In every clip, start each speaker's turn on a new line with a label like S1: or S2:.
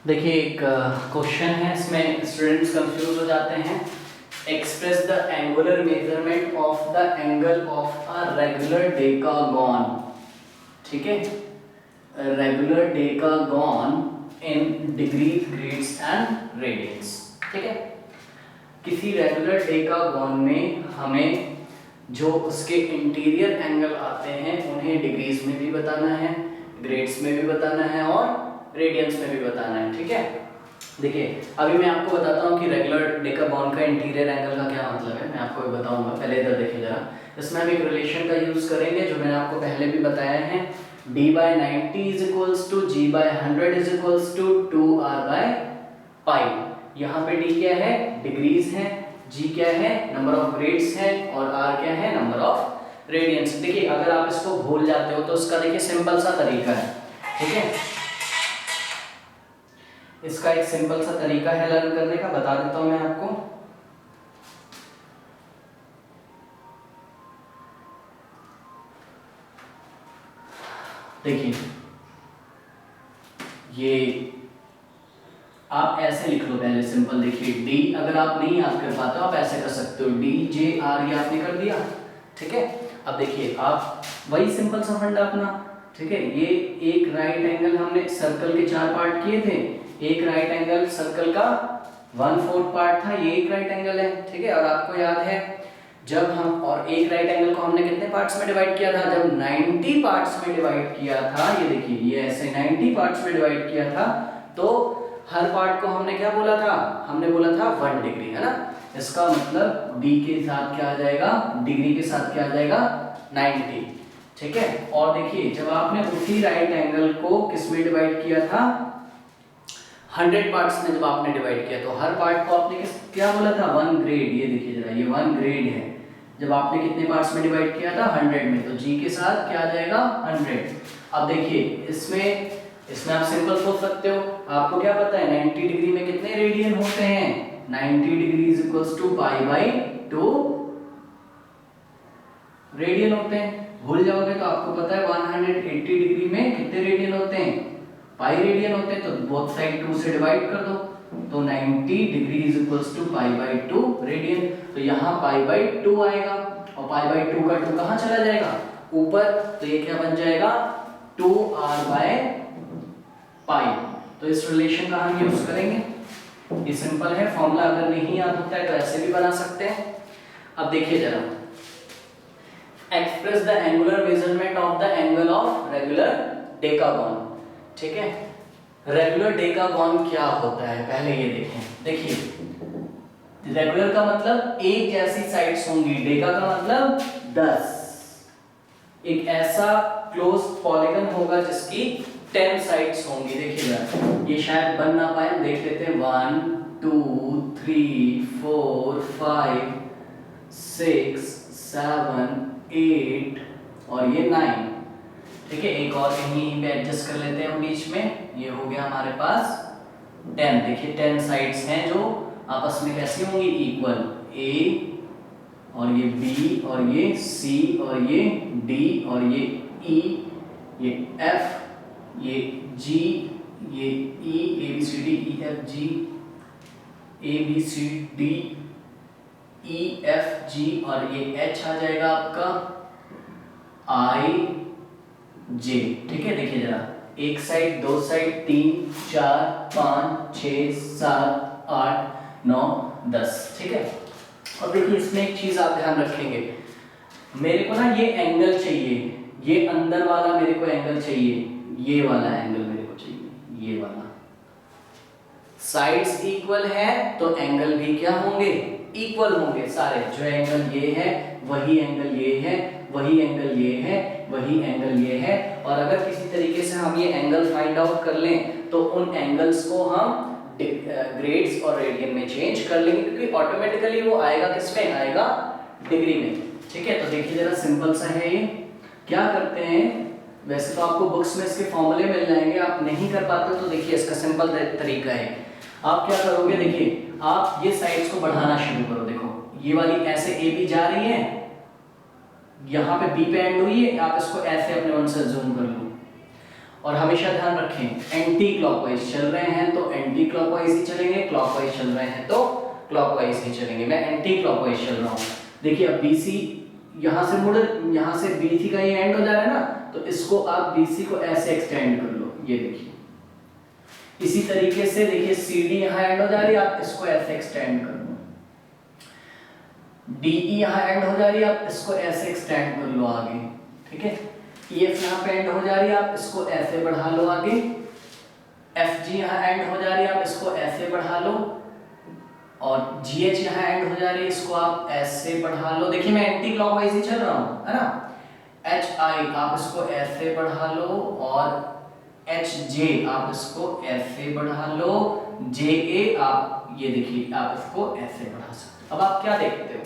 S1: देखिए एक क्वेश्चन है, इसमें स्टूडेंट्स कंफ्यूज हो जाते हैं। Express the angular measurement of the angle of a regular decagon. ठीक है, regular decagon in degrees, grades and radians. ठीक है, किसी रेगुलर डेकागॉन में हमें जो उसके इंटीरियर एंगल आते हैं उन्हें डिग्रीज में भी बताना है, ग्रेड्स में भी बताना है और रेडियंस में भी बताना है। ठीक है, देखिए अभी मैं आपको बताता हूँ कि रेगुलर डेकागॉन का इंटीरियर एंगल का क्या मतलब है, मैं आपको बताऊंगा। पहले इधर देखिए जरा, इसमें हम एक रिलेशन का यूज करेंगे जो मैंने आपको पहले भी बताया है। d/90 is equals to g/100 is equals to 2r/π। यहाँ पे d क्या है, डिग्रीज है, g क्या है, नंबर ऑफ ग्रेड्स है, और r क्या है, नंबर ऑफ रेडियंस। देखिए अगर आप इसको भूल जाते हो तो इसका देखिए सिंपल सा तरीका है। ठीक है, इसका एक सिंपल सा तरीका है लर्न करने का, बता देता हूं मैं आपको। देखिए ये आप ऐसे लिख लो पहले, सिंपल। देखिए डी अगर आप नहीं याद कर पाते हो आप ऐसे कर सकते हो, डी जे आर, ये आपने कर दिया। ठीक है, अब देखिए आप वही सिंपल सा फंडा अपना। ठीक है, ये एक राइट एंगल, हमने सर्कल के 4 पार्ट किए थे, एक राइट एंगल सर्कल का 1/4 पार्ट था, ये एक राइट एंगल है। ठीक है, और आपको याद है जब हम, और एक राइट एंगल को हमने कितने पार्ट्स में डिवाइड किया था, जब 90 पार्ट्स में डिवाइड किया था। ये देखिए ये ऐसे 90 पार्ट्स में डिवाइड किया था, तो हर पार्ट को हमने क्या बोला था, हमने बोला था 1 डिग्री, है ना। इसका मतलब d के साथ क्या आ जाएगा, डिग्री के साथ क्या आ जाएगा, 90। ठीक है, और देखिए जब आपने उसी राइट एंगल को किस में डिवाइड किया था, 100 पार्ट्स में जब आपने डिवाइड किया तो हर पार्ट को आपने क्या बोला था, 1 ग्रेड। ये देखिए जरा, ये 1 ग्रेड है। जब आपने कितने पार्ट्स में डिवाइड किया था, 100 में, तो g के साथ क्या आ जाएगा, 100। अब देखिए इसमें आप सिंपल सोच सकते हो, आपको क्या पता है 90 डिग्री में कितने रेडियन होते हैं, 90 degree is equals to π/2 radian होते हैं। भूल जाओगे तो आपको पता है 180 डिग्री में कितने रेडियन होते हैं, पाई रेडियन होते हैं, तो बोथ साइड 2 से डिवाइड कर दो, तो 90 degree is equals to π/2 radian. तो यहाँ π/2 आएगा, और π/2 का 2 कहाँ चला जाएगा, ऊपर, तो ये क्या बन जाएगा, 2r/π। तो इस रिलेशन का हम यूज करेंगे, ये सिंपल है, फॉर्मूला अगर नहीं याद होता है तो ऐसे भी बना सकते हैं। अब देखिए जरा, express the angular measurement of the angle of regular decagon. ठीक है, रेगुलर डेकागॉन क्या होता है पहले ये देखें। देखिए रेगुलर का मतलब एक जैसी साइड्स होंगी, डेका का मतलब 10। एक ऐसा क्लोज पॉलीगन होगा जिसकी 10 साइड्स होंगी। देखिए जरा, ये शायद बन ना पाए, देख लेते हैं, 1 2 3 4 5 6 7 8 और ये 9। ठीक है, एक और यहीं पे एडजस्ट कर लेते हैं हम बीच में, ये हो गया हमारे पास 10। देखिए 10 साइड्स हैं जो आपस में कैसी होंगी, इक्वल, ए और ये बी और ये सी और ये डी और ये ई, ये एफ, ये जी, ये E, A B C D E F G, A B C D E F G, और ये एच आ जाएगा आपका आई जे। ठीक है, देखिए जरा, एक साइड, दो साइड, 3 4 5 6 7 8 9 10। ठीक है, और देखिए इसमें एक चीज आप ध्यान रखेंगे, मेरे को ना ये एंगल चाहिए, ये अंदर वाला मेरे को एंगल चाहिए, ये वाला एंगल मेरे को चाहिए, ये वाला। साइड्स इक्वल है तो एंगल भी क्या होंगे, इक्वल होंगे सारे। जो एंगल ये है वही एंगल ये है, वही एंगल ये है, वही एंगल ये है। और अगर किसी तरीके से हम ये एंगल फाइंड आउट कर लें तो उन एंगल्स को हम ग्रेड्स और रेडियन में चेंज कर लेंगे, क्योंकि ऑटोमेटिकली वो आएगा किस में, आएगा डिग्री में। ठीक है, तो देखिए जरा, सिंपल सा है ये। क्या करते हैं, वैसे तो आपको बुक्स में इसके फॉर्मूले मिल जाएंगे, आप नहीं कर पाते तो देखिए इसका सिंपल तरीका है। आप क्या करोगे, देखिए आप ये साइड्स को बढ़ाना शुरू करो। देखो ये वाली ऐसे ए बी जा रही है, यहाँ पे बी पे एंड हुई है, आप इसको ऐसे अपने मन से जूम कर लो, और हमेशा ध्यान रखें एंटी क्लॉकवाइज चल रहे हैं तो एंटी क्लॉकवाइज ही चलेंगे, क्लॉकवाइज चल रहे हैं तो क्लॉकवाइज ही चलेंगे। मैं एंटी क्लॉकवाइज चल रहा हूँ। देखिए अब BC यहाँ से मुड़, यहाँ से BC का ये एंड हो जा रहा है ना, तो इसको आप BC को ऐसे एक्सटेंड कर लो, ये देखिए। इसी तरीके से देखिए CD यहाँ एंड हो जा रही है, आप इसको ऐसे एक्सटेंड कर लो। DE यहाँ एंड हो जा रही है, आप इसको ऐसे एक्सटेंड कर लो आगे, ठीक है। EF यहाँ पे एंड हो जा रही है, आप इसको ऐसे बढ़ा लो आगे। FG यहाँ एंड हो जा रही है, आप इसको ऐसे बढ़ा लो। और GH यहाँ एंड हो जा रही है, इसको आप ऐसे बढ़ा लो। देखिए मैं एंटी क्लॉकवाइज ही चल रहा हूँ, है ना। HI आप इसको ऐसे बढ़ा लो और HJ आप इसको ऐसे बढ़ा लो। JA आप ये देखिए आप इसको ऐसे बढ़ा सकते हो। अब आप क्या देखते हो,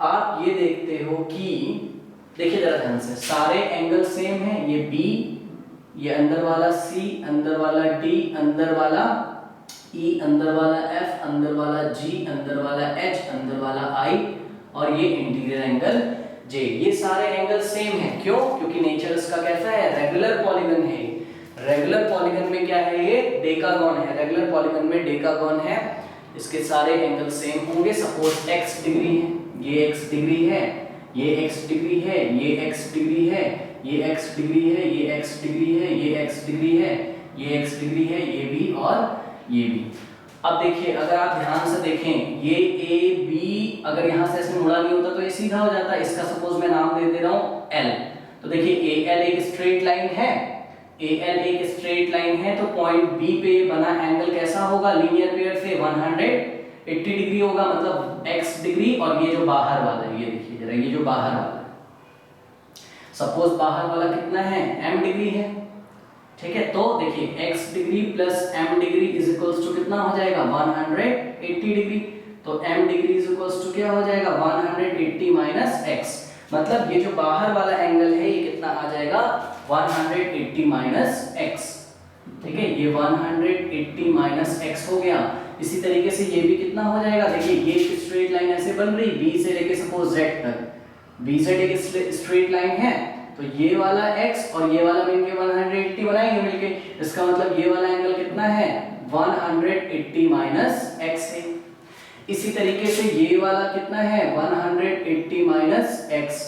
S1: आप ये देखते हो कि देखिए जरा ध्यान से, सारे एंगल सेम हैं। ये B, ये अंदर वाला C, अंदर वाला D, अंदर वाला E, अंदर वाला F, अंदर वाला G, अंदर वाला H, अंदर वाला I और ये इंटीरियर एंगल J। ये सारे एंगल सेम हैं। क्यों? क्योंकि नेचर इसका कैसा है, रेगुलर पॉलीगन है। रेगुलर पॉलीगन में क्या है, ये डेकागॉन है। रेगुलर पॉलीगन में डेकागॉन है, इसके सारे एंगल सेम होंगे। सपोज x डिग्री है, ये x डिग्री है, ये x डिग्री है, ये x डिग्री है, ये x डिग्री है, ये x डिग्री है, ये x डिग्री है, ये x डिग्री है, ये भी और ये भी। अब देखिए अगर आप ध्यान से देखें, ये AB अगर यहाँ से ऐसे मुड़ा नहीं होता तो ये सीधा हो जाता है। इसका सपोज मैं नाम दे रहा हूँ L। तो देखिए AL एक स्ट्रेट लाइन है, AL एक स्ट्रेट लाइन है, तो पॉइंट B पे बना एंगल कैसा होगा, लीनियर पेयर से 180 डिग्री होगा, मतलब x डिग्री। और ये जो बाहर वाला है, ये देखिए जरा, ये जो बाहर वाला है, सपोज बाहर वाला कितना है, m डिग्री है, ठीक है। तो देखिए x degree plus m degree is equals to कितना हो जाएगा, 180 डिग्री। तो m degree is equals to क्या हो जाएगा, 180 माइनस x। मतलब ये जो बाहर वाला एंगल है ये कितना आ जाएगा, 180 माइनस x, ठीक है। ये 180 माइनस x हो गया। इसी तरीके से ये भी कितना हो जाएगा, देखिए ये एक स्ट्रेट लाइन ऐसे बन रही, b से लेके सपोज z तक, bz एक स्ट्रेट लाइन है, तो ये वाला x और ये वाला मिलके 180 बनाएंगे मिलके। इसका मतलब ये वाला एंगल कितना है, 180 माइनस x है। इसी तरीके से ये वाला कितना है, 180 माइनस x।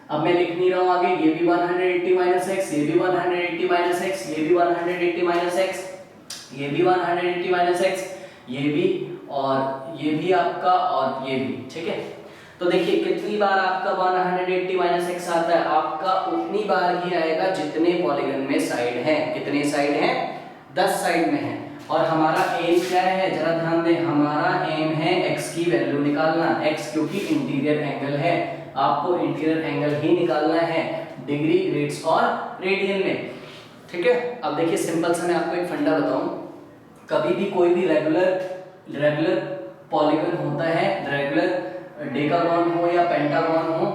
S1: अब मैं लिख नहीं रहा हूं आगे, ये भी 180 माइनस x, ये भी 180 माइनस x, ये भी 180 माइनस x, ये भी 180 माइनस x, ये भी और ये भी आपका और ये भी, ठीक है। तो देखिए कितनी बार आपका 180 माइनस x आता है, आपका उतनी बार ही आएगा जितने पॉलीगन में साइड है। कितने साइड हैं, 10 साइड में है। और हमारा एम क्या है, जरा ध्यान दें, हमारा एम है x की वैल्यू निकालना। x क्योंकि इंटीरियर एंगल है, आपको इंटीरियर एंगल ही निकालना है डिग्री, ग्रेड्स और रेडियन में, ठीक है। अब देखिए सिंपल सा मैं आपको एक फंडा बताऊं, कभी भी कोई भी रेगुलर पॉलीगन होता है, रेगुलर डेकागॉन हो या पेंटागॉन हो,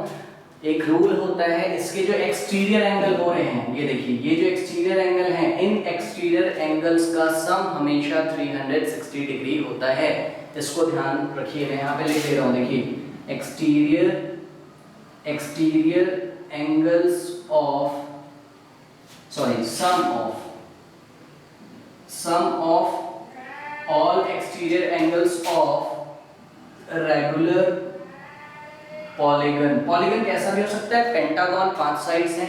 S1: एक रूल होता है, इसके जो एक्सटीरियर एंगल हो रहे हैं, ये देखिए ये जो एक्सटीरियर एंगल हैं, इन एक्सटीरियर एंगल्स का सम हमेशा 360 डिग्री होता है। इसको ध्यान रखिए, मैं यहाँ पे लिख दे रहा हूँ, देखिए exterior angles of sum of all exterior angles of regular polygon कैसा भी हो सकता है, पेंटागन 5 साइड्स हैं,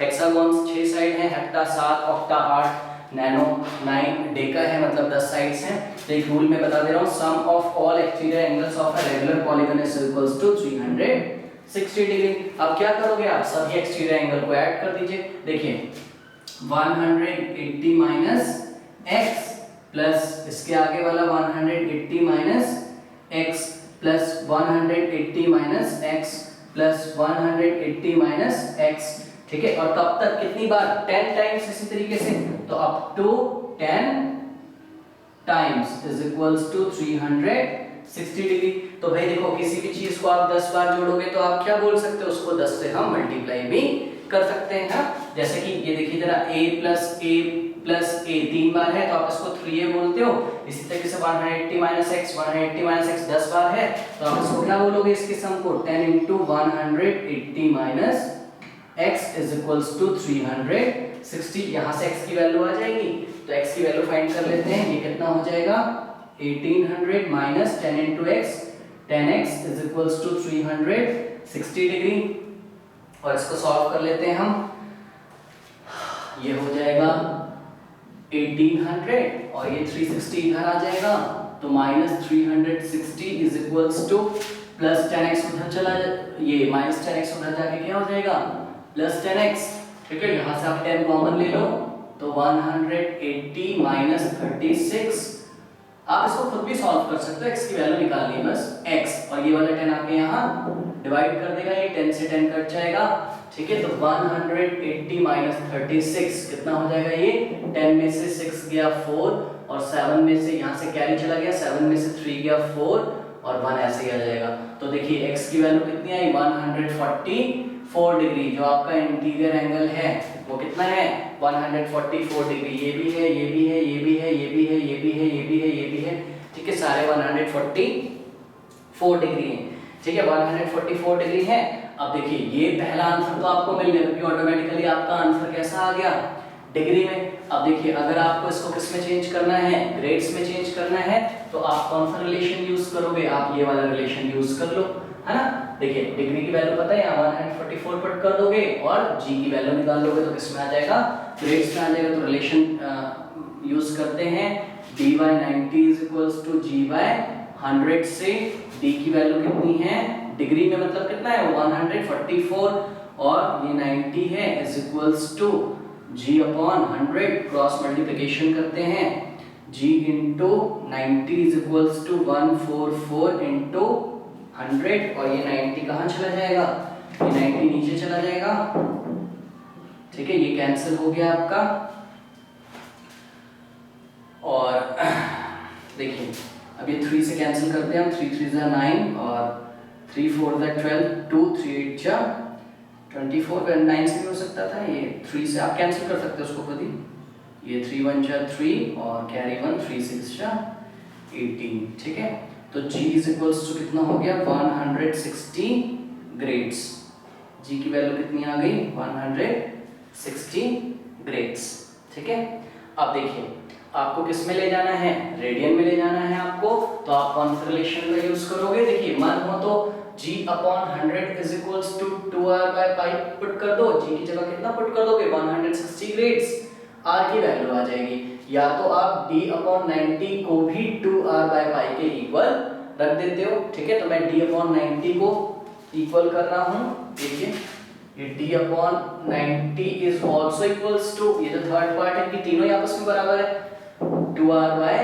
S1: हेक्सागन 6 साइड हैं, हेप्टा 7, ऑक्टा 8, नैनो 9, डेका है मतलब 10 साइड्स हैं। तो एक रूल में बता दे रहा हूँ, sum of all exterior angles of a regular polygon is equals to 360 degree. अब क्या करोगे आप, सभी एक्सटीरियर एंगल को ऐड कर दीजिए। देखिए 180 माइनस x प्लस इसके आगे वाला 180 minus x plus 180 minus x plus 180 minus x, ठीक है। और कब तक, कितनी बार, 10 टाइम्स इसी तरीके से, तो up to 10 times is equals to 360 degree. तो भाई देखो किसी भी चीज को आप 10 बार जोड़ोगे तो आप क्या बोल सकते हो, उसको 10 से हम मल्टीप्लाई भी कर सकते हैं, हाँ? जैसे कि ये देखिए जरा a प्लस a 3 बार है तो आप इसको 3a बोलते हो। इसी तरीके से 180 माइनस x 10 बार है तो आप इसको क्या बोलोगे, इसके सम को 10 into 180 minus x is equals to 360 60, यहाँ से x की वैल्यू आ जाएगी, तो x की वैल्यू फाइंड कर लेते हैं। ये कितना हो जाएगा 1800 minus 10 into x, 10x is equals to 360 degree. और इसको सॉल्व कर लेते हैं हम। ये हो जाएगा 1800 और ये 360 इधर आ जाएगा, तो minus 360 is equals two plus 10x उधर चला ये माइनस 10x उधर जाके क्या हो जाएगा प्लस 10x। ठीक है, यहाँ से आप 10 कॉमन ले लो तो 180 माइनस 36। आप इसको खुद भी सॉल्व कर सकते हो, x की वैल्यू निकालनी है बस x, और ये वाला 10 आके यहाँ डिवाइड कर देगा, ये 10 से 10 कट जाएगा। ठीक है, तो 180 माइनस 36 कितना हो जाएगा, ये 10 में से 6 गया 4 और 7 में से यहाँ से कैरी चला गया, 7 में से 3 गया 4 और 1 ऐसे ही आ जाएगा। तो देखिए x की वैल्यू कितनी आई 144 डिग्री। जो आपका इंटीरियर एंगल है वो कितना है 144 डिग्री। ये भी है, ये भी है, ये भी है, ये भी है, ये भी है, ये भी है, ये भी है। ठीक है, सारे 144 डिग्री हैं। ठीक है, 144 डिग्री है। अब देखिए ये पहला आंसर तो आपको मिल गया क्योंकि ऑटोमेटिकली आपका आंसर कैसा आ गया डिग्री में। अब देखिए अगर आपको इसको किस में चेंज करना है ग्रेड्स में चेंज करना है तो आप कौन सा रिलेशन यूज करोगे, आप ये वाला रिलेशन यूज कर लो, है ना। देखिए डिग्री की वैल्यू पता है यहाँ 144 पुट कर दोगे और g की वैल्यू निकाल लोगे तो किस में आ जाएगा ग्रेड्स में आ जाएगा। तो रिलेशन यूज करते हैं dy 90 is equals to g by 100 से d की वैल्यू कितनी है डिग्री में मतलब कितना है 144 और ये 90 है is equals to g upon 100 cross multiplication करते हैं g into 90 is equals to 144 into 100 और ये 90 कहाँ चला जाएगा ये 90 नीचे चला जाएगा। ठीक है, ये कैंसिल हो गया आपका। और देखिए अब ये 3 से कैंसिल करते हैं हम, 3 3 जा 9 और 3 4 जा 12, 2 3 8 जा 24, 9 से भी हो सकता था, ये 3 से आप कैंसिल कर सकते हो उसको खुद ही। ये 3 1 जा 3 और कैरी 1 3 6 जा 18। ठीक है, तो g इज इक्वल्स टू कितना हो गया 160 ग्रेड्स। g की वैल्यू कितनी आ गई 160 ग्रेड्स। ठीक है, अब देखिए आपको किस में ले जाना है रेडियन में ले जाना है आपको, तो आप कौन सा रिलेशन का यूज करोगे। देखिए मन हो तो g upon 100 is equals to 2r by pi put कर दो, g की जगह कितना पुट कर दोगे 160 ग्रेड्स, r की वैल्यू आ जाएगी। या तो आप d अपॉन 90 को भी 2r बाय पाई के इक्वल रख देते हो। ठीक है, तो मैं d अपॉन 90 को इक्वल कर रहा हूं। देखिए ये d upon 90 is also equals to, ये जो थर्ड पार्ट है कि तीनों आपस में बराबर है 2r बाय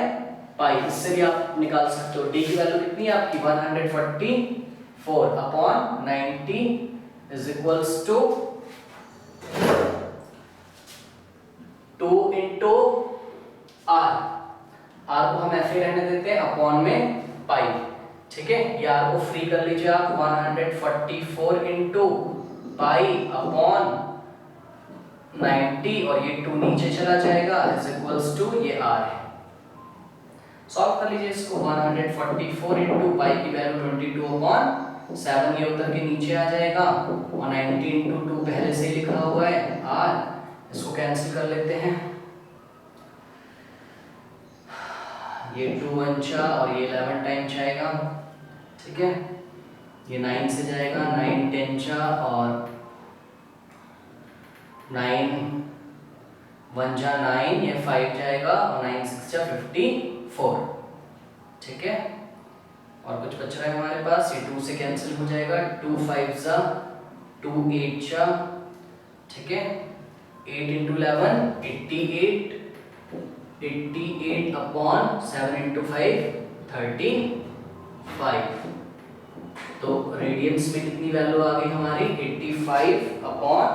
S1: पाई, इससे भी आप निकाल सकते हो। d की वैल्यू कितनी है आपकी 144 upon 90 is equals to 2 into r, r को हम ऐसे रहने देते हैं अपॉन में पाई। ठीक है, ये r को फ्री कर लीजिए आप 144 इंटू पाई अपॉन 90 और ये 2 नीचे चला जाएगा इज इक्वल्स टू ये r है। सॉल्व कर लीजिए इसको 144 इंटू पाई की वैल्यू 22 अपॉन 7, ये उधर के नीचे आ जाएगा और 90 इंटू 2 पहले से ही लिखा हुआ है r, इसको कैंसिल कर लेते हैं। ये 2 अंचा और ये 11 टाइम जाएगा। ठीक है, ये 9 से जाएगा 9 10 चा और 9 1 जा 9, ये 5 जाएगा और 9 6 जा 54। ठीक है, और कुछ बच रहा है हमारे पास, ये 2 से कैंसिल हो जाएगा, 2 5 जा 2 8 जा। ठीक है, 8 इंटू 11 88 अपॉन 7 इंटू 5 35। तो रेडियंस में कितनी वैल्यू आ गई हमारी 88 अपॉन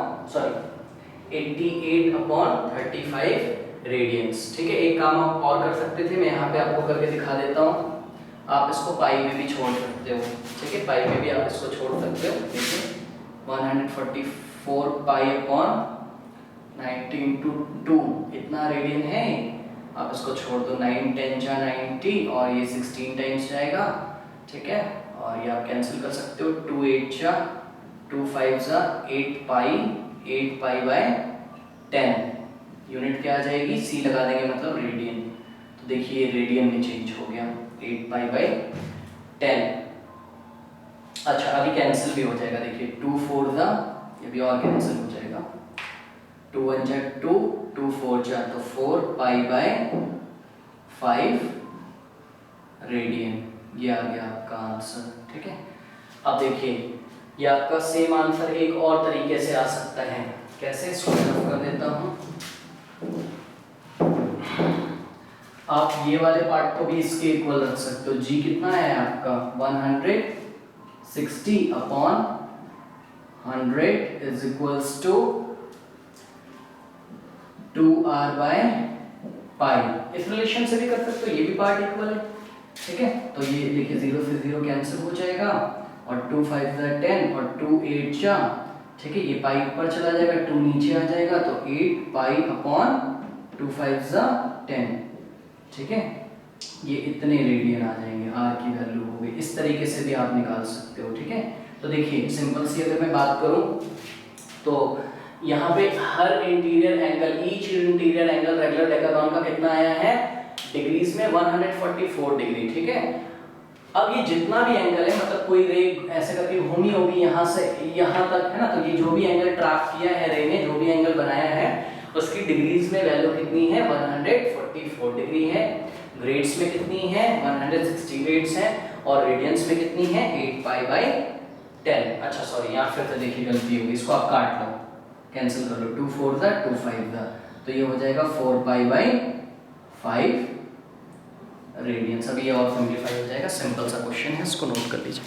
S1: 35 रेडियंस। ठीक है, एक काम आप और कर सकते थे, मैं यहाँ पे आपको करके दिखा देता हूँ। आप इसको पाई में भी छोड़ सकते हो। ठीक है, पाई में भी आप इसको छोड़ सकते हो। देखिए 144 पाई अपॉन 90 इंटू 2 इतना रेडियन है, आप इसको छोड़ दो, 9 10 जा 90 और ये 16 टाइम्स जाएगा। ठीक है, और ये आप कैंसिल कर सकते हो, 2 8 जा 2 5 जा 8 पाई बाय 10। यूनिट क्या आ जाएगी, सी लगा देंगे मतलब रेडियन। तो देखिए रेडियन में चेंज हो गया 8 पाई बाई 10। अच्छा अभी कैंसिल भी हो जाएगा, देखिए 2 4 जा, ये भी और कैंसिल हो जाएगा, 2 1 जा 2, 2 4 जा तो 4 पाई बाय 5 रेडियन, ये आ गया आपका आंसर। ठीक है, अब देखिए ये आपका सेम आंसर एक और तरीके से आ सकता है, कैसे, इसको रफ कर देता हूँ। आप ये वाले पार्ट को भी इसके इक्वल रख सकते हो, जी कितना है आपका 160 upon 100 is equals to 2r by pi. इस रिलेशन से भी कर सकते हो, ये भी पार्ट इक्वल है। ठीक है, तो ये देखिए 0 से 0 कैंसिल हो जाएगा और 2 5 जा 10 और 2 8 जा, ठीक है, ये पाई ऊपर चला जाएगा, 2 नीचे आ जाएगा, तो 8 पाई अपॉन 2 5 जा 10। ठीक है, ये इतने रेडियन आ जाएंगे, आर की वैल्यू हो गई। इस तरीके से भी आप निकाल सकते हो। ठीक है, तो देखिए सिंपल सी अगर मैं बात करूं तो यहाँ पे हर interior angle, each interior angle regular decagon का कितना आया है डिग्रीज में 144 डिग्री। ठीक है, अब ये जितना भी एंगल है, मतलब कोई रे ऐसे करके घूमी होगी यहाँ से यहाँ तक, है ना, तो ये जो भी एंगल ट्रैक किया है रे ने, जो भी एंगल बनाया है, उसकी डिग्रीज में वैल्यू कितनी है 144 डिग्री है, ग्रेड्स में कितनी है 160 ग्रेड्स है, और रेडियंस में कितनी है 8 पाई बाई 10। अच्छा सॉरी, यहाँ फिर से देखिए गलती होगी, इसको आप काट लो, कैंसिल कर लो, 2 4 जा 2 5 जा, तो ये हो जाएगा 4 पाई बाई 5 रेडियंस। अभी ये और सिंपलीफाई हो जाएगा, सिंपल सा क्वेश्चन है, इसको नोट कर लीजिए।